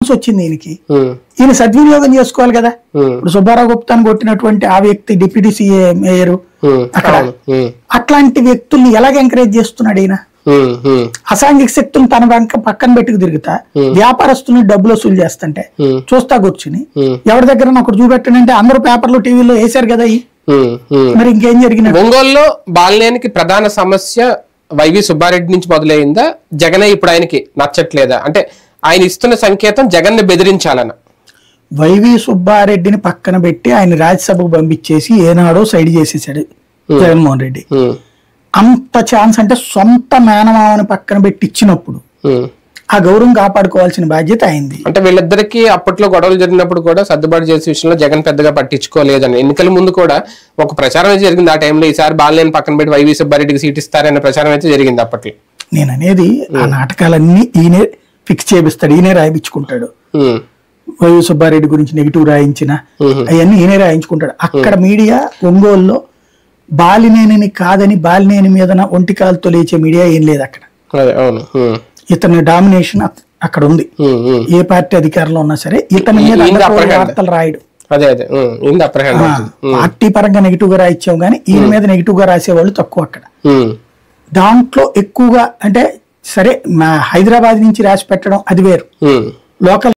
Chance వచ్చింది ఈయనకి, ఈయన సద్వినియోగం చేసుకోవాలి కదా. ఇప్పుడు సుబ్బారావు గుప్తాను కొట్టినటువంటి ఆ వ్యక్తి డిప్యూటీ సీఏ మేయర్ అక్కడ, అట్లాంటి వ్యక్తుల్ని ఎలాగ ఎంకరేజ్ చేస్తున్నాడు ఈయన? అసాంఘిక శక్తులను తన పక్కన పెట్టుకు తిరుగుతా వ్యాపారస్తుల్ని డబ్బులు వసూలు చేస్తుంటే చూస్తా కూర్చుని ఎవరి దగ్గర ఒకటి చూపెట్టండి అంటే అందరూ పేపర్లు టీవీలో వేశారు కదా. మరి ఇంకేం జరిగింది? ఒంగోలులో బాలినేనికి ప్రధాన సమస్య వైవి సుబ్బారెడ్డి నుంచి మొదలైందా, జగన్ ఇప్పుడు ఆయనకి నచ్చట్లేదా? అంటే ఆయన ఇస్తున్న సంకేతం జగన్ ని బెదిరించాలన్న. వైవి సుబ్బారెడ్డిని పక్కన పెట్టి ఆయన రాజ్యసభకు పంపించేసి ఏనాడో సైడ్ చేసేసాడు జగన్మోహన్ రెడ్డి. అంత ఛాన్స్ అంటే సొంత మేనమావని పక్కన పెట్టి ఇచ్చినప్పుడు ఆ గౌరవం కాపాడుకోవాల్సిన బాధ్యత అయింది. అంటే వీళ్ళిద్దరికి అప్పట్లో గొడవలు జరిగినప్పుడు కూడా సర్దుబాటు చేసే విషయంలో జగన్ పెద్దగా పట్టించుకోలేదని ఎన్నికల ముందు కూడా ఒక ప్రచారం అయితే జరిగింది. ఆ టైంలో ఈసారి బాలినేని పక్కన పెట్టి వైవి సుబ్బారెడ్డికి సీట్ ఇస్తారనే ప్రచారం అయితే జరిగింది అప్పట్లో. నేను అనేది ఆ నాటకాలన్నీ ఈయనే ఫిక్స్ చేపిస్తాడు, ఈయనే రాయించుకుంటాడు. వైవి సుబ్బారెడ్డి గురించి నెగిటివ్ రాయించిన అవన్నీ ఈయనే రాయించుకుంటాడు. అక్కడ మీడియా ఒంగోలులో బాలినేని కాదని బాలినేని మీద ఒంటికాలతో లేచే మీడియా ఏం లేదు అక్కడ. ఇతని డామినేషన్ అక్కడ ఉంది. ఏ పార్టీ అధికారంలో ఉన్నా సరే ఇతని మీద వార్తలు రాయడు. పార్టీ పరంగా నెగిటివ్ గా రాయించాం కానీ ఈయన మీద నెగిటివ్ గా రాసేవాళ్ళు తక్కువ అక్కడ. దాంట్లో ఎక్కువగా అంటే సరే హైదరాబాద్ నుంచి రాసి పెట్టడం అది వేరు, లోకల్